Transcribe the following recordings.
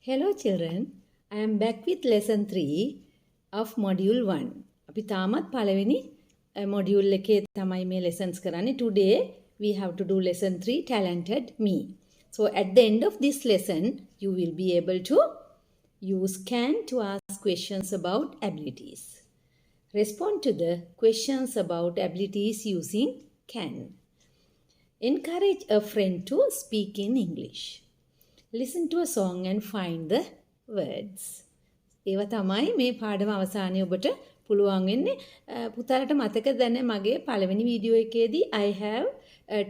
Hello children, I am back with lesson 3 of module 1. අපි තාමත් පළවෙනි module එකේ තමයි මේ lessons කරන්නේ. Today we have to do lesson 3 talented me. So at the end of this lesson you will be able to use can to ask questions about abilities. Respond to the questions about abilities using can. Encourage a friend to speak in English. Listen to a song and find the words. ඒව තමයි මේ පාඩම අවසානයේ ඔබට පුළුවන් වෙන්නේ. පුතාලට මතකද දැන් මගේ පළවෙනි වීඩියෝ එකේදී I have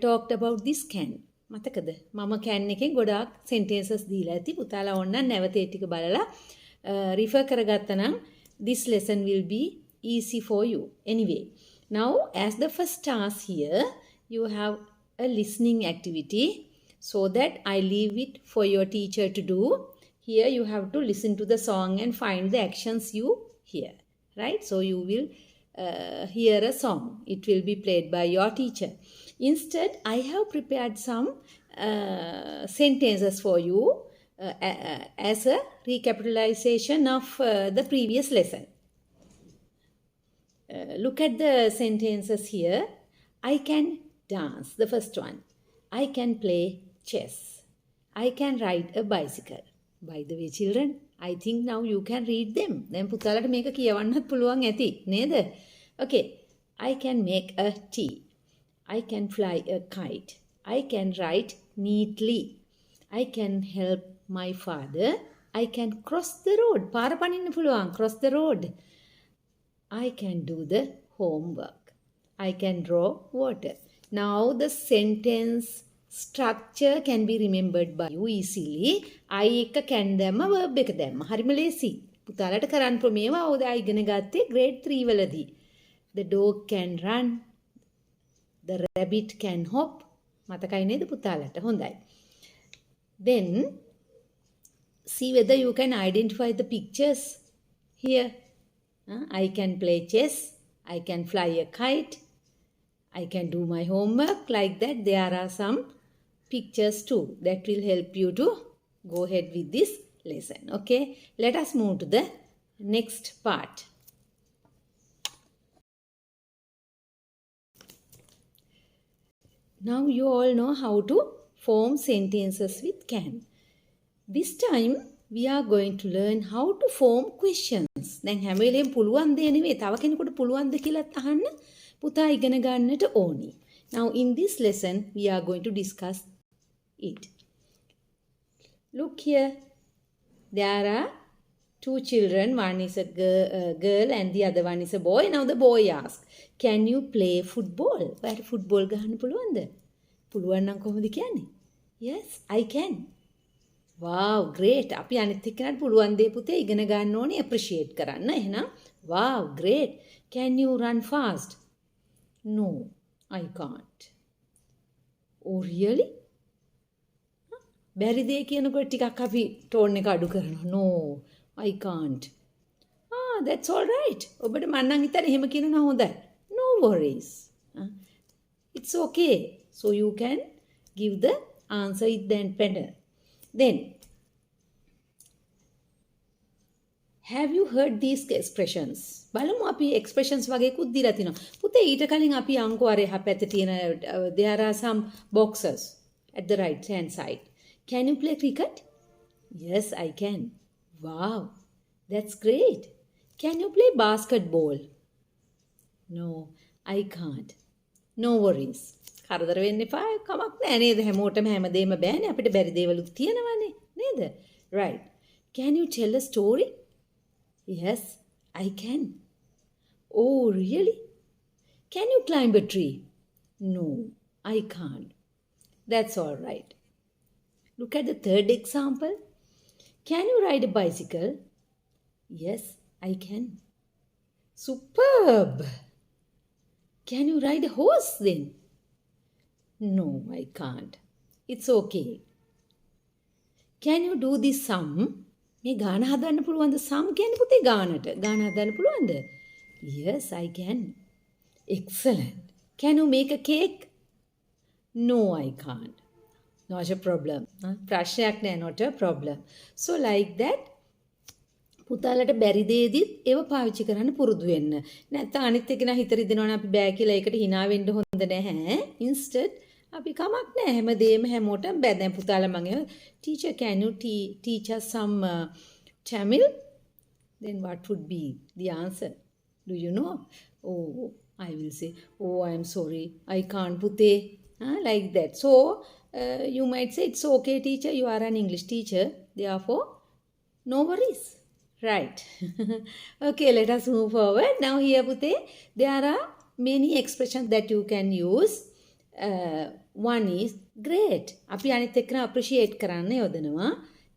talked about this can. මතකද? මම can එකෙන් ගොඩාක් sentences දීලා ඇති. පුතාලා ඕනනම් නැවත ඒ ටික බලලා refer කරගත්තා නම් this lesson will be easy for you. Anyway, now as the first task here, you have a listening activity. So that I leave it for your teacher to do. Here you have to listen to the song and find the actions you hear. Right? So you will hear a song. It will be played by your teacher. Instead, I have prepared some sentences for you as a recapitulation of the previous lesson. Look at the sentences here. I can dance, the first one. I can play chess. I can ride a bicycle. By the way, children, I think now you can read them. Then පුතාලට මේක කියවන්නත් පුළුවන් ඇති නේද? Okay. I can make a tea. I can fly a kite. I can write neatly. I can help my father. I can cross the road. පාර පනින්න පුළුවන්. Cross the road. I can do the homework. I can draw water. Now the sentence structure can be remembered by you easily. I එක can දැම්ම verb එක දැම්ම. හරිම ලේසි. පුතාලට කරන්න පුළුවන් මේවා ඔය ඉගෙන ගත්තේ grade 3 වලදී. The dog can run. The rabbit can hop. මතකයි නේද පුතාලට? හොඳයි. Then see whether you can identify the pictures here. I can play chess. I can fly a kite. I can do my homework. Like that, there are some pictures too that will help you to go ahead with this lesson. Okay, let us move to the next part. Now you all know how to form sentences with can. This time we are going to learn how to form questions. දැන් හැම වෙලේම පුළුවන් දේ නෙවෙයි තව කෙනෙකුට පුළුවන්ද කියලා අහන්න පුතා ඉගෙන ගන්නට ඕනි. Now in this lesson we are going to discuss it. Look here. There are two children. One is a girl and the other one is a boy. Now the boy asks, can you play football? ඔයාට football ගහන්න පුළුවන්ද? පුළුවන් නම් කොහොමද කියන්නේ? Yes, I can. Wow, great. අපි අනිත් එක්කනට පුළුවන් දේ පුතේ ඉගෙන ගන්න ඕනේ appreciate කරන්න. එහෙනම් wow, great. Can you run fast? No, I can't. Oh, really? බැරි දේ කියනකොට ටිකක් අපි ටෝන් එක අඩු කරනවා. No, I can't. That's all right. ඔබට මම නම් හිතන්නේ එහෙම කියනවා හොඳයි. No worries. It's okay. So you can give the answer it then better. Then, have you heard these expressions? බලමු අපි expressions වගේකුත් දීලා තිනවා. පුතේ ඊට කලින් අපි අංක අර එහා පැත්තේ තියෙන there are some boxes at the right hand side. Can you play cricket? Yes, I can. Wow, that's great. Can you play basketball? No, I can't. No worries. කරදර වෙන්න එපා. කමක් නෑ නේද? හැමෝටම හැමදේම බෑනේ. අපිට බැරි දේවලුත් තියෙනවානේ. නේද? Right. Can you tell a story? Yes, I can. Oh, really? Can you climb a tree? No, I can't. That's all right. Look at the third example. Can you ride a bicycle? Yes, I can. Superb. Can you ride a horse then? No, I can't. It's okay. Can you do this sum? මේ ගාන හදන්න පුළුවන්ද? sum කියන්නේ පුතේ ගානට. ගාන හදන්න පුළුවන්ද? Yes, I can. Excellent. Can you make a cake? No, I can't. not a problem. ප්‍රශ්නයක් නෑ, not a problem. So like that පුතාලට බැරි දේදිත් ඒව පාවිච්චි කරන්න පුරුදු වෙන්න. නැත්නම් අනිත් එක නා හිත රිදෙනවනේ අපි බෑ කියලා ඒකට hina වෙන්න හොඳ නැහැ. Instead අපි කමක් නැහැ හැමදේම හැමෝටම බෑ. දැන් පුතාලා මම teacher can you teach us some Tamil? Then what would be the answer? Do you know? Oh, I will say, oh, I am sorry, I can't pute. Like that. So you might say it's okay teacher, you are an English teacher, therefore no worries. Right. Okay, let us move forward. Now here Pute, there are many expressions that you can use. One is great. අපි අනිත් එක්කන appreciate කරන්න යොදනවා.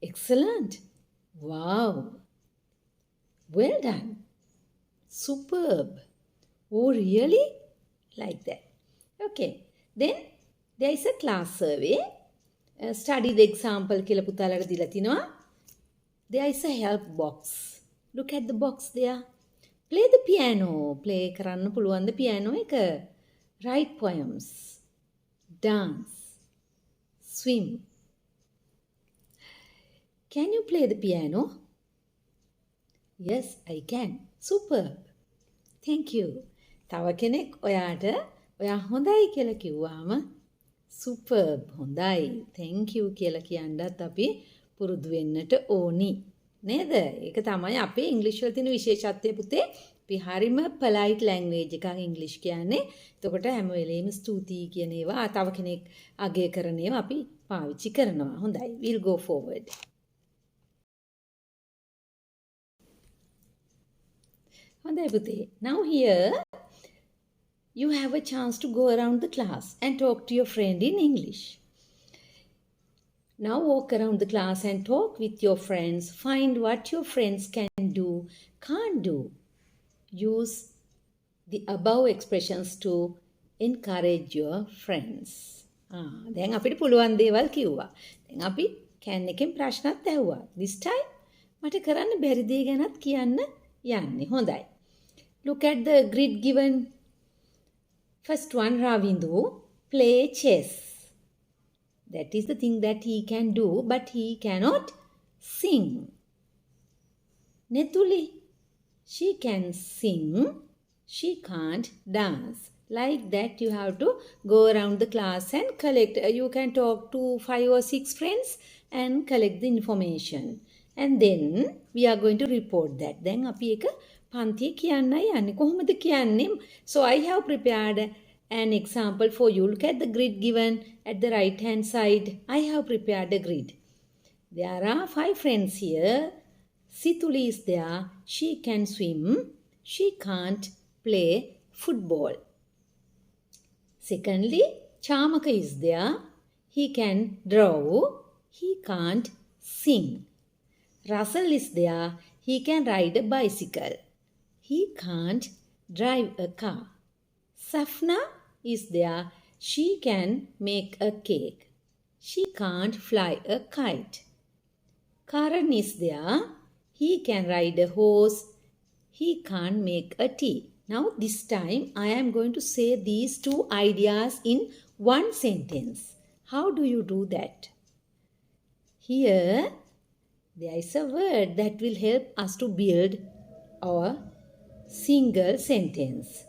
Excellent. Wow. Well done. Superb. Oh, really? Like that. Okay. Then there is a class survey. Study the example කියලා පුතාලට දීලා තිනවා. There is a help box. Look at the box there. Play the piano. Play කරන්න පුළුවන් ද piano එක. Write poems. Dance. Swim. Can you play the piano? Yes, I can. Superb. Thank you. තව කෙනෙක් ඔයාට ඔයා හොඳයි කියලා කිව්වම superb හොඳයි. Thank you කියලා කියන්නත් අපි පුරුදු වෙන්නට ඕනි. නේද? ඒක තමයි අපේ ඉංග්‍රීසි වල තියෙන විශේෂත්වය පුතේ. අපි හරිම polite language එකක් ඉංග්‍රීසි කියන්නේ. එතකොට හැම වෙලෙම ස්තුතියි කියන ඒවා තව කෙනෙක් අගය කරන ඒවා අපි පාවිච්චි කරනවා. හොඳයි. We'll go forward. හොඳයි පුතේ. Now here you have a chance to go around the class and talk to your friend in English. Now walk around the class and talk with your friends. Find what your friends can do, can't do. Use the above expressions to encourage your friends. දැන් අපිට පුළුවන් දේවල් කිව්වා. දැන් අපි can එකෙන් ප්‍රශ්නත් ඇහුවා. This time මට කරන්න බැරි දේ ගැනත් කියන්න යන්නේ. හොඳයි. Look at the grid given. First one, Ravindu, play chess. That is the thing that he can do, but he cannot sing. Netuli, she can sing, she can't dance. Like that, you have to go around the class and collect. You can talk to 5 or 6 friends and collect the information. And then, we are going to report that. Then, api eka pantiye kiyanna yanne. Kohomada kiyanne? So, I have prepared an example for you. Look at the grid given at the right hand side. I have prepared a grid. There are 5 friends here. Situli is there. She can swim. She can't play football. Secondly, Chamaka is there. He can draw. He can't sing. Russell is there. He can ride a bicycle. He can't drive a car. Safna is there. She can make a cake. She can't fly a kite. Karan is there. He can ride a horse. He can't make a tea. Now this time I am going to say these 2 ideas in one sentence. How do you do that? Here there is a word that will help us to build our single sentence.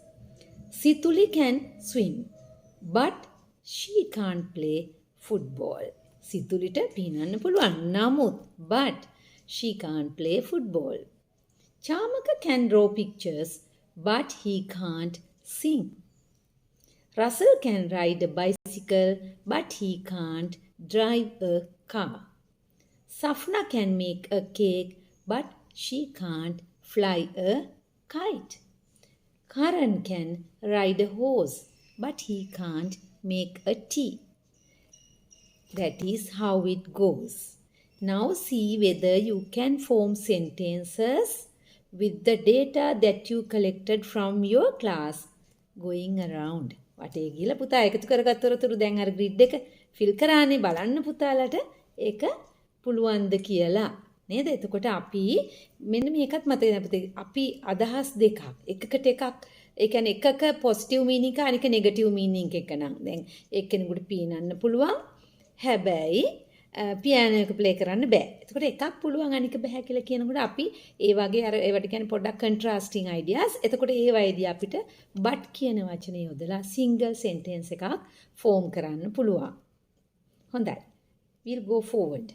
Situli can swim, but she can't play football. Situlita පිනන්න පුළුවන් නමුත් but she can't play football. Chamaka can draw pictures, but he can't sing. Russell can ride a bicycle, but he can't drive a car. Safna can make a cake, but she can't fly a kite. Karan can ride a horse, but he can't make a tea. That is how it goes. Now see whether you can form sentences with the data that you collected from your class going around. වටේ ගිහලා පුතා එකතු කරගත්තොරතුරු දැන් අර grid එක fill කරානේ බලන්න පුතාලට ඒක පුළුවන්ද කියලා. නේද? එතකොට අපි මෙන්න මේකත් මතක තියාගන්න. අපි අදහස් දෙකක් එකකට එකක් ඒ කියන්නේ එකක පොසිටිව් මීනින් එක අනික නෙගටිව් මීනින් එක නම් දැන් එක්කෙනෙකුට පීනන්න පුළුවන් හැබැයි පියානෝ එක ප්ලේ කරන්න බෑ. එතකොට එකක් පුළුවන් අනික බෑ කියලා කියනකොට අපි ඒ වගේ අර ඒවට කියන්නේ පොඩ්ඩක් කන්ට්‍රාස්ටිං අයිඩියාස්. එතකොට ඒ වයිදී අපිට but කියන වචනේ යොදලා සිංගල් සෙන්ටෙන්ස් එකක් ෆෝම් කරන්න පුළුවන්. හොඳයි. We'll go forward.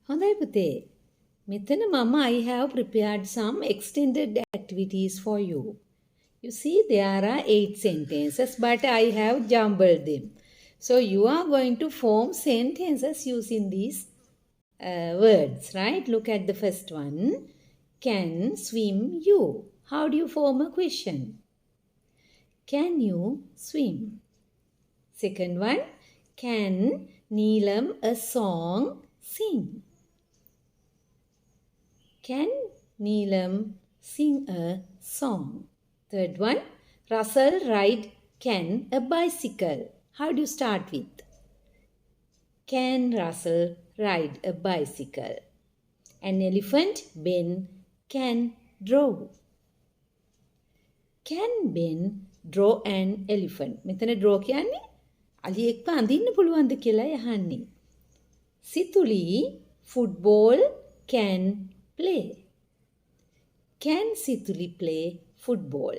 හොඳයි පුතේ. මෙතන මම I have prepared some extended activities for you. You see there are 8 sentences but I have jumbled them. So you are going to form sentences using these words, right? Look at the first one. Can swim you? How do you form a question? Can you swim? Second one. Can Neelam a song sing? Can Neelam sing a song? Third one, Russell ride can a bicycle. How do you start with? Can Russell ride a bicycle? An elephant, Ben, can draw. Can Ben draw an elephant? මෙතන draw කියන්නේ අලියෙක්ව අඳින්න පුළුවන්ද කියලා යහන්නේ. සිතුලි football can play. Can Situli play football?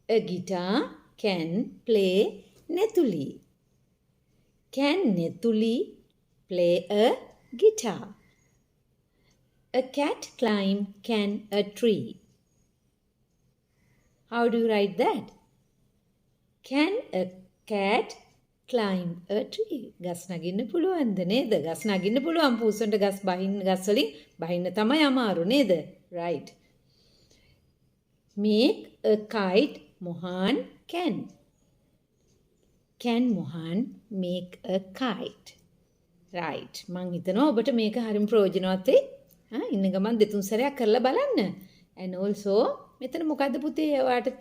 A guitar can play Netuli. Can Netuli play a guitar? A cat climb can a tree. How do you write that? Can a cat climb a tree? ගස් නගින්න පුළුවන්ද නේද? ගස් නගින්න පුළුවන් පූසන්ට ගස් බහින්න ගස් වලින් බහින්න තමයි අමාරු නේද? Right. Make a kite Mohan can. Can Mohan make a kite? Right. මං හිතනවා ඔබට මේක හරිම ප්‍රයෝජනවත් වෙයි. ඉන්න ගමන් දෙතුන් සැරයක් කරලා බලන්න. And also මෙතන මොකද්ද පුතේ ඔයාට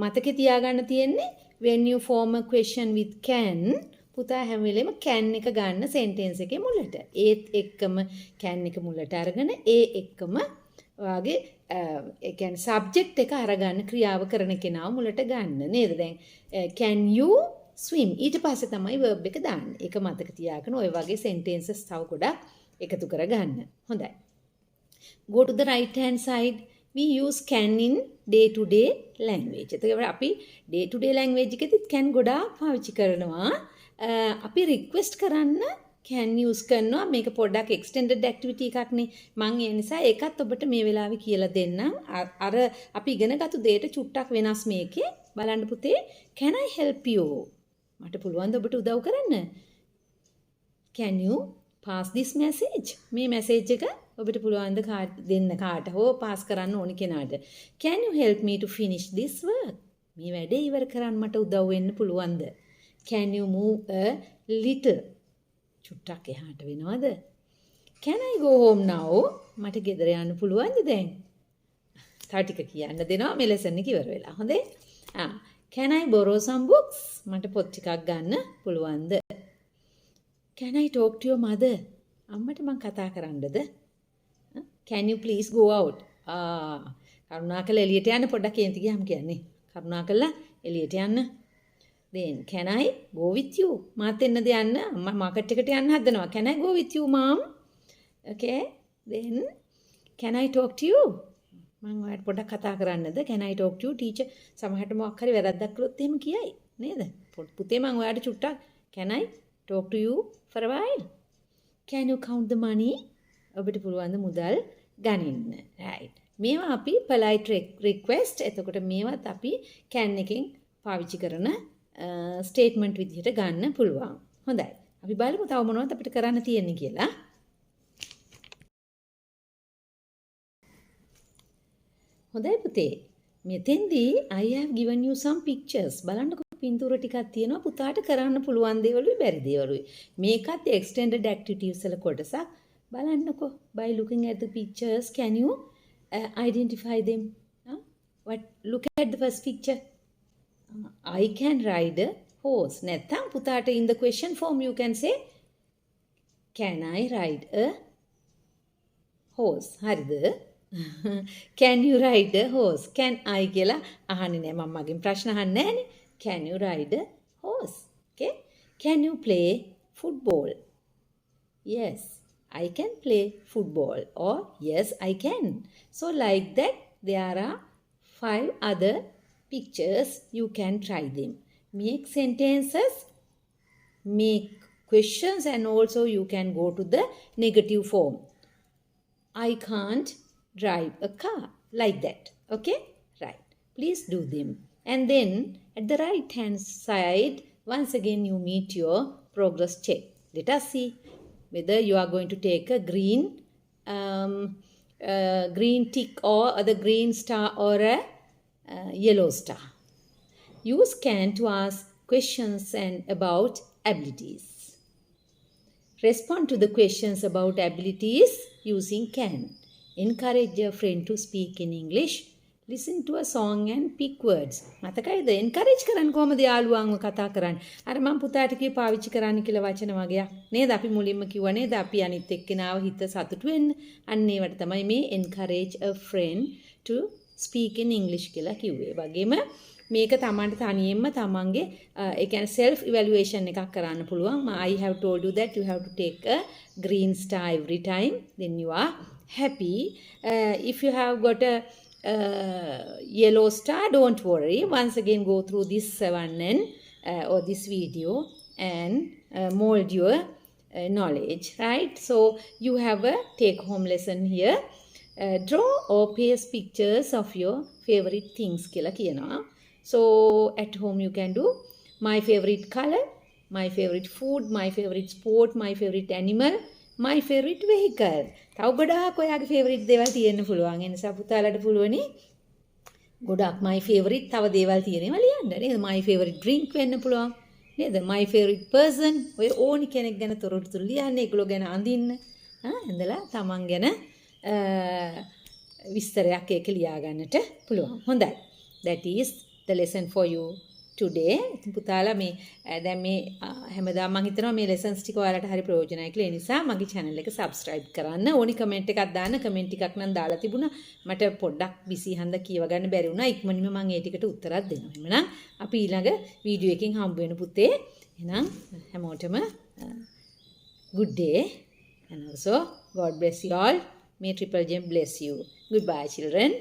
මතකේ තියාගන්න තියෙන්නේ when you form a question with can පුතා හැම වෙලෙම can එක ගන්න sentence එකේ මුලට. ඒත් එක්කම can එක මුලට අරගෙන ඒ එක්කම ඔයාගේ ඒ කියන්නේ subject එක අරගන්න ක්‍රියාව කරන කෙනාව මුලට ගන්න නේද? දැන් can you swim ඊට පස්සේ තමයි verb එක දාන්නේ. ඒක මතක තියාගෙන ඔය වගේ sentences තව ගොඩක් එකතු කරගන්න. හොඳයි. Go to the right hand side. We use can in day to day language. එතකොට අපි day to day language එකෙදිත් can ගොඩාක් පාවිච්චි කරනවා. අපි request කරන්න can use කරනවා. මේක පොඩ්ඩක් extended activity එකක්නේ. මම ඒ නිසා ඒකත් ඔබට මේ වෙලාවේ කියලා දෙන්නම්. අර අපි ඉගෙනගත්තු දෙයට චුට්ටක් වෙනස් මේකේ. බලන්න පුතේ. Can I help you? මට පුළුවන් ද ඔබට උදව් කරන්න? Can you pass this message? මේ message එක ඔබට පුළුවන් ද දෙන්න කාට හෝ පාස් කරන්න ඕනි කෙනාට. Can you help me to finish this work? මේ වැඩේ ඉවර කරන්න මට උදව් වෙන්න පුළුවන්ද? Can you move a little? චුට්ටක් එහාට වෙනවද? Can I go home now? මට ගෙදර යන්න පුළුවන්ද දැන්? තව ටික කියන්න දෙනවා මේ ලෙසන් එක ඉවර වෙලා. හොඳේ? Can I borrow some books? මට පොත් ටිකක් ගන්න පුළුවන්ද? Can I talk to your mother? අම්මට මං කතා කරන්නද? Can you please go out? කරුණාකරලා එළියට යන්න පොඩ්ඩක් කේන්ති ගියාම කියන්නේ. කරුණාකරලා එළියට යන්න. Then can I go with you? මාත් එන්නද යන්න? අම්මා මාකට් එකට යන්න හදනවා. Can I go with you mom? Okay. Then can I talk to you? මං ඔයාලට පොඩ්ඩක් කතා කරන්නද? Can I talk to you? Teacher සමහරට මොකක් හරි වැරද්දක් කළොත් එහෙම කියයි. නේද? පුතේ මං ඔයාලට චුට්ටක් can I talk to you for a while? Can you count the money? ඔබට පුළුවන් ද මුදල් ගනින්න. right. මේවා අපි polite request. එතකොට මේවත් අපි can එකෙන් පාවිච්චි කරන statement විදිහට ගන්න පුළුවන්. හොඳයි. අපි බලමු තව මොනවද අපිට කරන්න තියෙන්නේ කියලා. හොඳයි පුතේ. මෙතෙන්දී I have given you some pictures. බලන්නකො පින්තූර ටිකක් තියෙනවා පුතාට කරන්න පුළුවන් දේවලුයි බැරි දේවලුයි. මේකත් extended activities වල කොටසක්. බලන්නකො. By looking at the pictures, can you identify them? Look at the first picture. I can ride a horse. නැත්නම් පුතාට in the question form you can say can I ride a horse? හරිද? Can you ride a horse? Can I කියලා අහන්නේ නෑ මම මගෙන් ප්‍රශ්න අහන්නේ නෑනේ. Can you ride a horse? Okay. Can you play football? Yes, I can play football. Or yes, I can. So like that there are 5 other pictures. You can try them. Make sentences, make questions, and also you can go to the negative form. I can't drive a car. Like that. Okay? Right. Please do them. And then at the right hand side, once again you meet your progress check. Let us see whether you are going to take a green tick or the green star or a yellow star. Use can to ask questions and about abilities. Respond to the questions about abilities using can. Encourage your friend to speak in English. Listen to a song and pick words. මතකයිද encourage කරන්න කොහමද යාළුවන්ව කතා කරන්නේ? අර මම පුතාට කිව්ව පාවිච්චි කරන්න කියලා වචන වගේක්. නේද? අපි මුලින්ම කිව්වා නේද? අපි අනිත් එක්කෙනාව හිත සතුටු වෙන්න. අන්න ඒවට තමයි මේ encourage a friend to speak in English කියලා කිව්වේ. වගේම මේක තමන්ට තනියෙන්ම තමන්ගේ ඒ කියන්නේ self evaluation එකක් කරන්න පුළුවන්. I have told you that you have to take a green star every time, then you are happy. If you have got a yellow star, don't worry. Once again go through this one and or this video and mold your knowledge, right? So you have a take home lesson here. Draw or paste pictures of your favorite things කියලා කියනවා. So at home you can do my favorite color, my favorite food, my favorite sport, my favorite animal, my favorite vehicle. තව ගොඩාක් ඔයාගේ favorite දේවල් තියෙන්න පුළුවන්. ඒ නිසා පුතාලට පුළුවනි ගොඩාක් my favorite තව දේවල් තියෙනවා ලියන්න නේද? My favorite drink වෙන්න පුළුවන් නේද? My favorite person. ඔය ඕනි කෙනෙක් ගැන තොරතුරු ලියන්න, ඒගොල්ලෝ ගැන අඳින්න. ඇඳලා තමන් ගැන විස්තරයක් ඒක ලියා ගන්නට පුළුවන්. හොඳයි. That is the lesson for you today. පුතාලා මේ දැන් මේ හැමදාම මම හිතනවා මේ lessons ටික ඔයාලට හරි ප්‍රයෝජනයි කියලා. ඒ නිසා මගේ channel එක subscribe කරන්න. ඕනි comment එකක් දාන්න. comment ටිකක් නම් දාලා තිබුණා. මට පොඩ්ඩක් busy හන්ද කියව ගන්න බැරි වුණා. ඉක්මනින්ම මම ඒ ටිකට උත්තරයක් දෙනවා. එහෙනම් අපි ඊළඟ වීඩියෝ එකකින් හම්බ වෙන පුතේ. එහෙනම් හැමෝටම good day and also God bless you all. May Triple Gem bless you. Goodbye children.